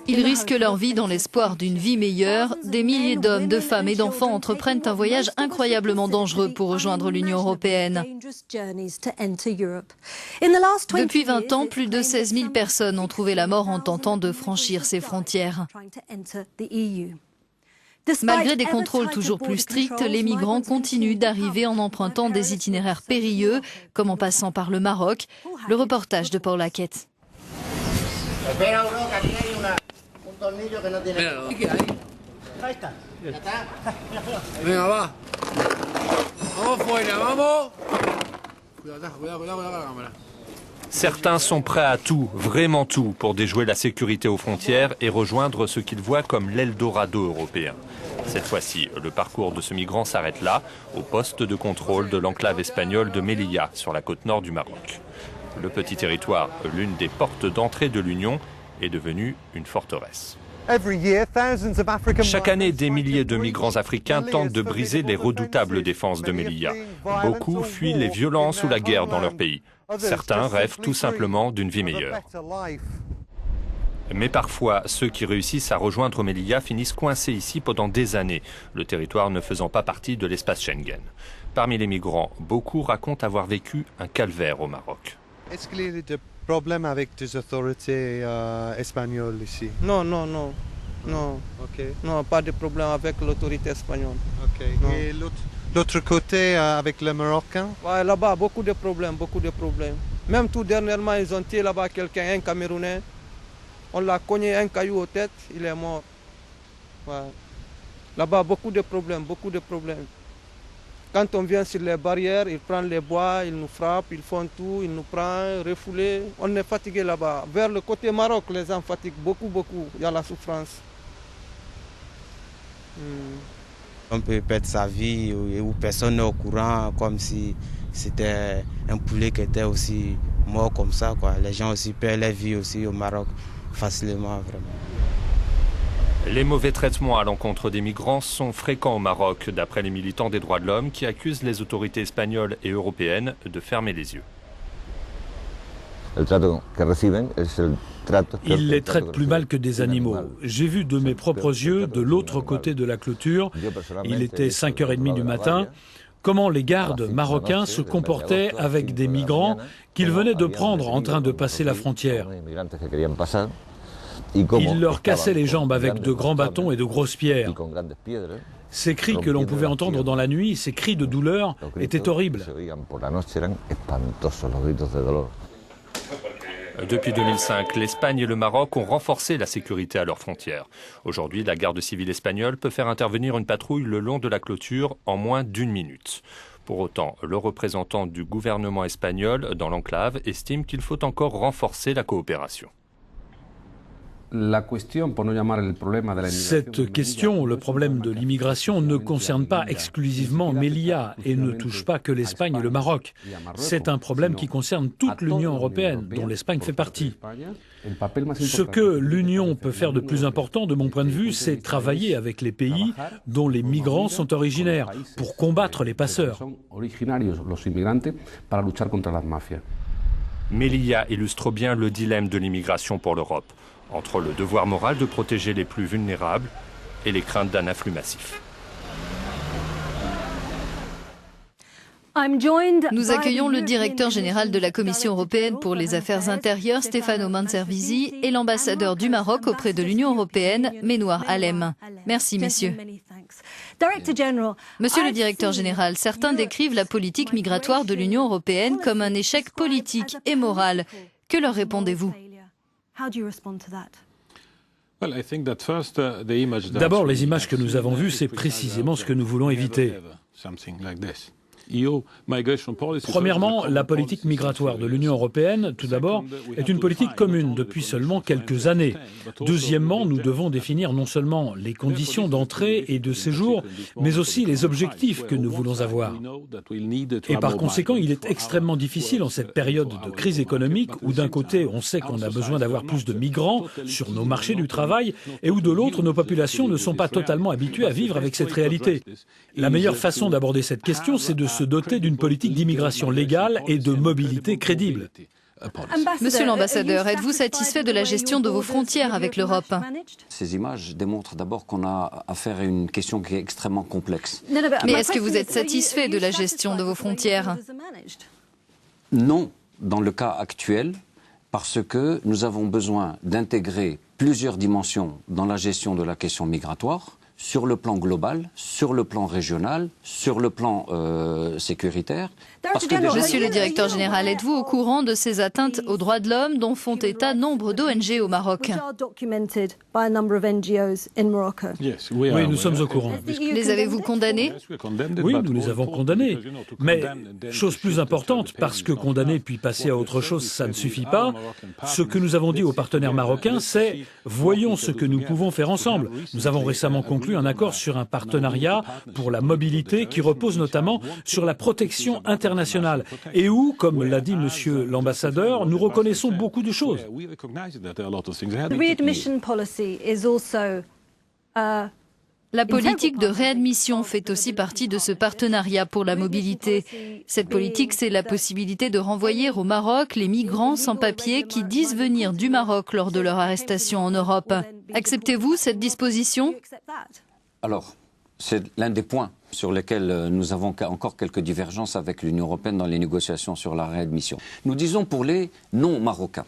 Ils risquent leur vie dans l'espoir d'une vie meilleure. Des milliers d'hommes, de femmes et d'enfants entreprennent un voyage incroyablement dangereux pour rejoindre l'Union européenne. Depuis 20 ans, plus de 16 000 personnes ont trouvé la mort en tentant de franchir ces frontières. Malgré des contrôles toujours plus stricts, les migrants continuent d'arriver en empruntant des itinéraires périlleux, comme en passant par le Maroc. Le reportage de Paul Hackett. Certains sont prêts à tout, vraiment tout, pour déjouer la sécurité aux frontières et rejoindre ce qu'ils voient comme l'Eldorado européen. Cette fois-ci, le parcours de ce migrant s'arrête là, au poste de contrôle de l'enclave espagnole de Melilla, sur la côte nord du Maroc. Le petit territoire, l'une des portes d'entrée de l'Union, est devenu une forteresse. Chaque année, des milliers de migrants africains tentent de briser les redoutables défenses de Melilla. Beaucoup fuient les violences ou la guerre dans leur pays. Certains rêvent tout simplement d'une vie meilleure. Mais parfois, ceux qui réussissent à rejoindre Melilla finissent coincés ici pendant des années, le territoire ne faisant pas partie de l'espace Schengen. Parmi les migrants, beaucoup racontent avoir vécu un calvaire au Maroc. Est-ce qu'il y a des problèmes avec les autorités espagnoles ici? Non. Okay. Non, pas de problème avec l'autorité espagnole. Okay. Et l'autre côté, avec les Marocains? Ouais, là-bas, beaucoup de problèmes. Même tout dernièrement, ils ont tué là-bas quelqu'un, un Camerounais. On l'a cogné un caillou aux têtes, il est mort. Ouais. Là-bas, beaucoup de problèmes. Quand on vient sur les barrières, ils prennent les bois, ils nous frappent, ils font tout, ils nous prennent, refoulés. On est fatigué là-bas. Vers le côté Maroc, les gens fatiguent beaucoup. Il y a la souffrance. On peut perdre sa vie où personne n'est au courant, comme si c'était un poulet qui était aussi mort comme ça, quoi. Les gens aussi perdent leur vie aussi au Maroc facilement, vraiment. Les mauvais traitements à l'encontre des migrants sont fréquents au Maroc, d'après les militants des droits de l'homme qui accusent les autorités espagnoles et européennes de fermer les yeux. Ils les traitent plus mal que des animaux. J'ai vu de mes propres yeux, de l'autre côté de la clôture, il était 5h30 du matin, comment les gardes marocains se comportaient avec des migrants qu'ils venaient de prendre en train de passer la frontière. Ils leur cassaient les jambes avec de grands bâtons et de grosses pierres. Ces cris que l'on pouvait entendre dans la nuit, ces cris de douleur, étaient horribles. Depuis 2005, l'Espagne et le Maroc ont renforcé la sécurité à leurs frontières. Aujourd'hui, la garde civile espagnole peut faire intervenir une patrouille le long de la clôture en moins d'1 minute. Pour autant, le représentant du gouvernement espagnol dans l'enclave estime qu'il faut encore renforcer la coopération. Cette question, le problème de l'immigration, ne concerne pas exclusivement Melilla et ne touche pas que l'Espagne et le Maroc. C'est un problème qui concerne toute l'Union européenne, dont l'Espagne fait partie. Ce que l'Union peut faire de plus important, de mon point de vue, c'est travailler avec les pays dont les migrants sont originaires pour combattre les passeurs. Melilla illustre bien le dilemme de l'immigration pour l'Europe, entre le devoir moral de protéger les plus vulnérables et les craintes d'un afflux massif. Nous accueillons le directeur général de la Commission européenne pour les affaires intérieures, Stefano Manservisi, et l'ambassadeur du Maroc auprès de l'Union européenne, Menouar Alem. Merci, messieurs. Monsieur le directeur général, certains décrivent la politique migratoire de l'Union européenne comme un échec politique et moral. Que leur répondez-vous ? D'abord, les images que nous avons vues, c'est précisément ce que nous voulons éviter. Premièrement, la politique migratoire de l'Union européenne, tout d'abord, est une politique commune depuis seulement quelques années. Deuxièmement, nous devons définir non seulement les conditions d'entrée et de séjour, mais aussi les objectifs que nous voulons avoir. Et par conséquent, il est extrêmement difficile en cette période de crise économique où d'un côté, on sait qu'on a besoin d'avoir plus de migrants sur nos marchés du travail et où de l'autre, nos populations ne sont pas totalement habituées à vivre avec cette réalité. La meilleure façon d'aborder cette question, c'est de se doter d'une politique d'immigration légale et de mobilité crédible. Monsieur l'ambassadeur, êtes-vous satisfait de la gestion de vos frontières avec l'Europe? Ces images démontrent d'abord qu'on a affaire à une question qui est extrêmement complexe. Mais est-ce que vous êtes satisfait de la gestion de vos frontières? Non, dans le cas actuel, parce que nous avons besoin d'intégrer plusieurs dimensions dans la gestion de la question migratoire, sur le plan global, sur le plan régional, sur le plan sécuritaire. Parce que Monsieur le directeur général, êtes-vous au courant de ces atteintes aux droits de l'homme dont font état nombre d'ONG au Maroc? Oui, nous sommes au courant. Les avez-vous condamnés? Oui, nous les avons condamnés. Mais, chose plus importante, parce que condamner puis passer à autre chose, ça ne suffit pas, ce que nous avons dit aux partenaires marocains, c'est « voyons ce que nous pouvons faire ensemble ». Nous avons récemment conclu un accord sur un partenariat pour la mobilité qui repose notamment sur la protection internationale et où, comme l'a dit Monsieur l'ambassadeur, nous reconnaissons beaucoup de choses. La politique de réadmission fait aussi partie de ce partenariat pour la mobilité. Cette politique, c'est la possibilité de renvoyer au Maroc les migrants sans papier qui disent venir du Maroc lors de leur arrestation en Europe. Acceptez-vous cette disposition? Alors, c'est l'un des points sur lesquels nous avons encore quelques divergences avec l'Union européenne dans les négociations sur la réadmission. Nous disons pour les non-marocains,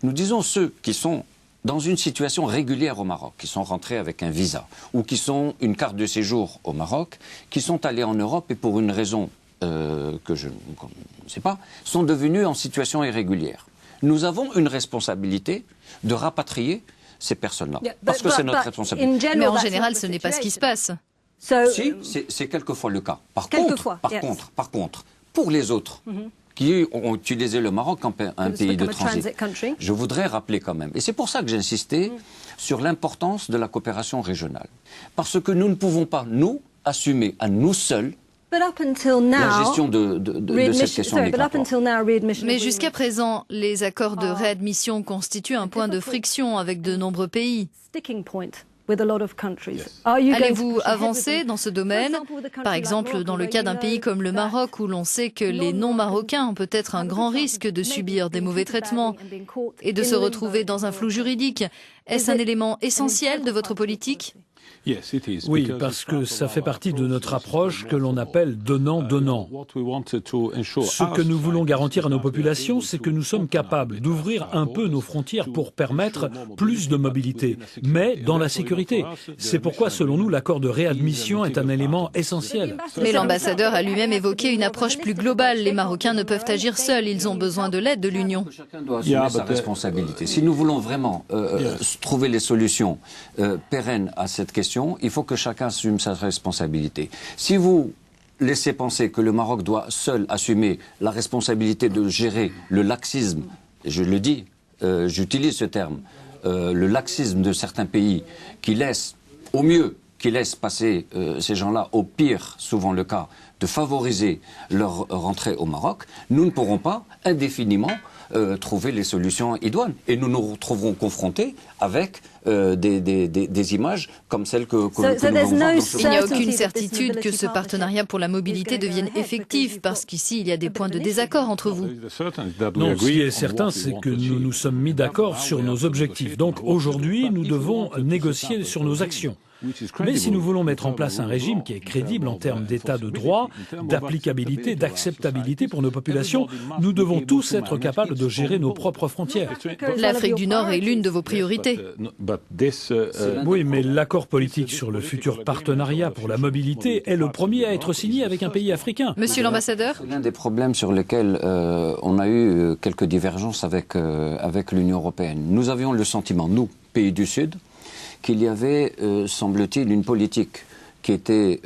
nous disons ceux qui sont dans une situation régulière au Maroc, qui sont rentrés avec un visa, ou qui sont une carte de séjour au Maroc, qui sont allés en Europe et pour une raison que je ne sais pas, sont devenus en situation irrégulière. Nous avons une responsabilité de rapatrier ces personnes-là, parce que c'est notre responsabilité. Mais en général, ce n'est pas ce qui se passe. Si, c'est quelquefois le cas. Par contre, pour les autres, qui ont utilisé le Maroc comme un pays de transit. Je voudrais rappeler quand même, et c'est pour ça que j'ai insisté sur l'importance de la coopération régionale. Parce que nous ne pouvons pas, nous, assumer à nous seuls la gestion de cette question migratoire. Mais jusqu'à présent, les accords de réadmission constituent un point de friction avec de nombreux pays. Allez-vous avancer dans ce domaine? Par exemple, dans le cas d'un pays comme le Maroc, où l'on sait que les non-marocains ont peut-être un grand risque de subir des mauvais traitements et de se retrouver dans un flou juridique. Est-ce un élément essentiel de votre politique? Oui, parce que ça fait partie de notre approche que l'on appelle donnant-donnant. Ce que nous voulons garantir à nos populations, c'est que nous sommes capables d'ouvrir un peu nos frontières pour permettre plus de mobilité, mais dans la sécurité. C'est pourquoi, selon nous, l'accord de réadmission est un élément essentiel. Mais l'ambassadeur a lui-même évoqué une approche plus globale. Les Marocains ne peuvent agir seuls, ils ont besoin de l'aide de l'Union. Chacun doit assumer sa responsabilité. Si nous voulons vraiment trouver les solutions pérennes à cette question, il faut que chacun assume sa responsabilité. Si vous laissez penser que le Maroc doit seul assumer la responsabilité de gérer le laxisme, je le dis, j'utilise ce terme, le laxisme de certains pays qui laissent, au mieux, qui laissent passer ces gens-là, au pire, souvent le cas, de favoriser leur rentrée au Maroc, nous ne pourrons pas indéfiniment trouver les solutions idoines. Et nous nous retrouverons confrontés avec des images comme celles que nous voulons voir. Il n'y a aucune certitude que ce partenariat pour la mobilité devienne effectif, parce qu'ici, il y a des points de désaccord entre vous. Non, ce qui est certain, c'est que nous nous sommes mis d'accord sur nos objectifs. Donc aujourd'hui, nous devons négocier sur nos actions. Mais si nous voulons mettre en place un régime qui est crédible en termes d'état de droit, d'applicabilité, d'acceptabilité pour nos populations, nous devons tous être capables de gérer nos propres frontières. L'Afrique du Nord est l'une de vos priorités. Oui, mais l'accord politique sur le futur partenariat pour la mobilité est le premier à être signé avec un pays africain. Monsieur l'ambassadeur? C'est l'un des problèmes sur lesquels on a eu quelques divergences avec l'Union européenne. Nous avions le sentiment, nous, pays du Sud, qu'il y avait, semble-t-il, une politique qui était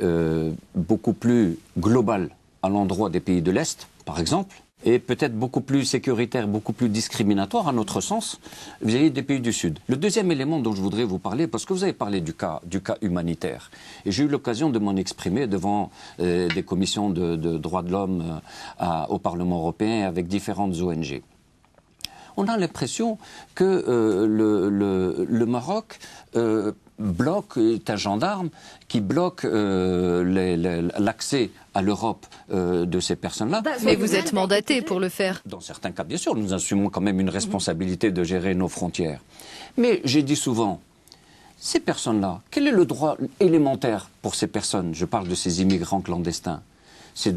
beaucoup plus globale à l'endroit des pays de l'Est, par exemple, et peut-être beaucoup plus sécuritaire, beaucoup plus discriminatoire, à notre sens, vis-à-vis des pays du Sud. Le deuxième élément dont je voudrais vous parler, parce que vous avez parlé du cas humanitaire, et j'ai eu l'occasion de m'en exprimer devant des commissions de droits de l'homme au Parlement européen avec différentes ONG. On a l'impression que le Maroc bloque, est un gendarme qui bloque l'accès à l'Europe de ces personnes-là. Mais vous êtes mandaté pour le faire. Dans certains cas, bien sûr, nous assumons quand même une responsabilité de gérer nos frontières. Mais j'ai dit souvent, ces personnes-là, quel est le droit élémentaire pour ces personnes? Je parle de ces immigrants clandestins. C'est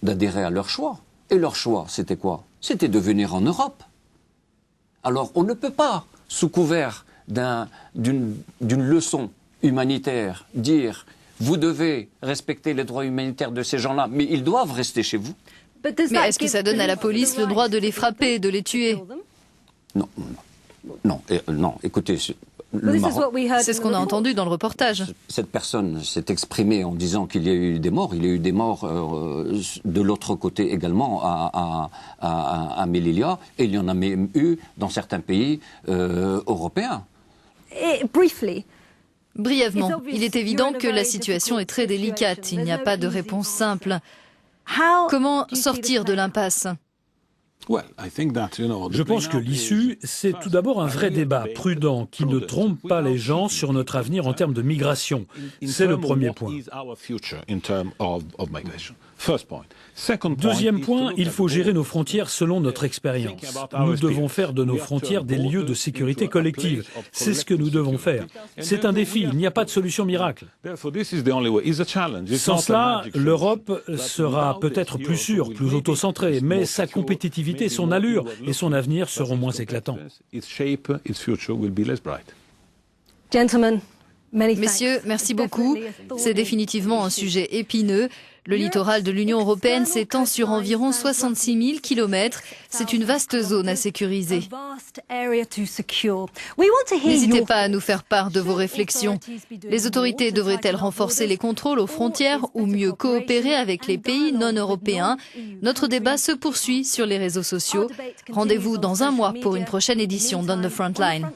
d'adhérer à leur choix. Et leur choix, c'était quoi? C'était de venir en Europe. Alors, on ne peut pas, sous couvert d'une leçon humanitaire, dire « vous devez respecter les droits humanitaires de ces gens-là, mais ils doivent rester chez vous ». Mais est-ce que ça donne à la police le droit de les frapper, de les tuer? Non, écoutez, c'est ce qu'on a entendu dans le reportage. Cette personne s'est exprimée en disant qu'il y a eu des morts. Il y a eu des morts de l'autre côté également à Melilla, et il y en a même eu dans certains pays européens. Brièvement, il est évident que la situation est très délicate. Il n'y a pas de réponse simple. Comment sortir de l'impasse? Je pense que l'issue, c'est tout d'abord un vrai débat prudent qui ne trompe pas les gens sur notre avenir en termes de migration. C'est le premier point. Deuxième point, il faut gérer nos frontières selon notre expérience. Nous devons faire de nos frontières des lieux de sécurité collective. C'est ce que nous devons faire. C'est un défi, il n'y a pas de solution miracle. Sans cela, l'Europe sera peut-être plus sûre, plus autocentrée, mais sa compétitivité, son allure et son avenir seront moins éclatants. Messieurs, merci beaucoup. C'est définitivement un sujet épineux. Le littoral de l'Union européenne s'étend sur environ 66 000 kilomètres. C'est une vaste zone à sécuriser. N'hésitez pas à nous faire part de vos réflexions. Les autorités devraient-elles renforcer les contrôles aux frontières ou mieux coopérer avec les pays non européens? Notre débat se poursuit sur les réseaux sociaux. Rendez-vous dans un mois pour une prochaine édition d'On the Frontline.